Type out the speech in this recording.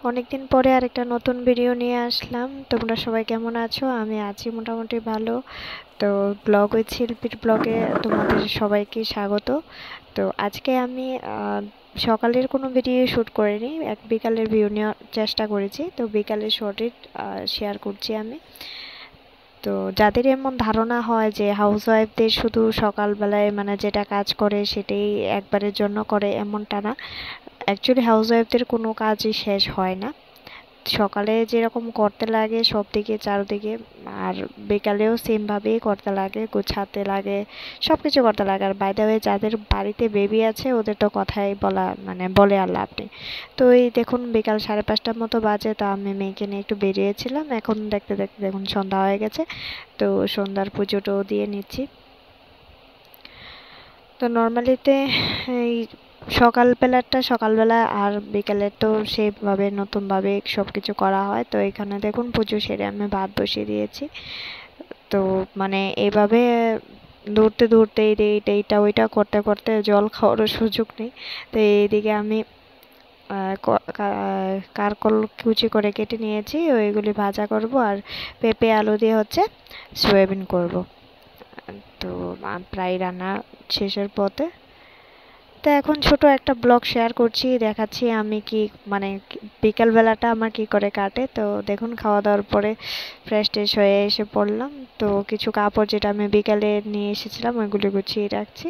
অনেকদিন পরে আরেকটা নতুন ভিডিও নিয়ে আসলাম। তোমরা সবাই কেমন আছো? আমি আছি মোটামুটি ভালো। তো ব্লগ উইথ শিল্পীর ব্লগে তোমাদের সবাইকে স্বাগত। তো আজকে আমি সকালের কোনো ভিডিও শ্যুট করিনি, এক বিকালের ভিউ নেওয়ার চেষ্টা করেছি। তো বিকালের শর্টে শেয়ার করছি আমি। তো যাদের এমন ধারণা হয় যে হাউসওয়াইফদের শুধু সকালবেলায় মানে যেটা কাজ করে সেটাই একবারের জন্য করে, এমনটা না। অ্যাকচুয়ালি হাউসওয়াইফদের কোনো কাজই শেষ হয় না। সকালে যেরকম করতে লাগে সব দিকে চারদিকে, আর বিকালেও সেমভাবেই করতে লাগে, গোছাতে লাগে, সব কিছু করতে লাগে। আর বাই দ্য ওয়ে, যাদের বাড়িতে বেবি আছে ওদের তো কথাই বলা মানে বলে আর লাভ নেই। তো এই দেখুন বিকাল 5:30টার মতো বাজে। তো আমি মেয়েকে নিয়ে একটু বেরিয়েছিলাম, এখন দেখতে দেখতে দেখুন সন্ধ্যা হয়ে গেছে। তো সন্ধ্যার পুজোটাও দিয়ে নিচ্ছি। তো নর্মালিতে এই সকালবেলা আর বিকেলে তো সেইভাবে নতুনভাবে সব কিছু করা হয়। তো এখানে দেখুন পুজো সেরে আমি ভাত বসিয়ে দিয়েছি। তো মানে এইভাবে দৌড়তে দৌড়তে এইটা ওইটা করতে করতে জল খাওয়ারও সুযোগ নেই। তো এইদিকে আমি কারকল কুচি করে কেটে নিয়েছি, ওইগুলি ভাজা করব। আর পেঁপে আলু দিয়ে হচ্ছে সয়াবিন করব। তো প্রায় রান্না শেষের পথে। তো এখন ছোট একটা ব্লগ শেয়ার করছি, দেখাচ্ছি আমি কি মানে বিকাল বেলাটা আমার কি করে কাটে। তো দেখুন খাওয়া দাওয়ার পরে ফ্রেশ ট্রেশ হয়ে এসে পড়লাম। তো কিছু কাপড় যেটা আমি বিকালে নিয়ে এসেছিলাম ওইগুলি গুছিয়ে রাখছি।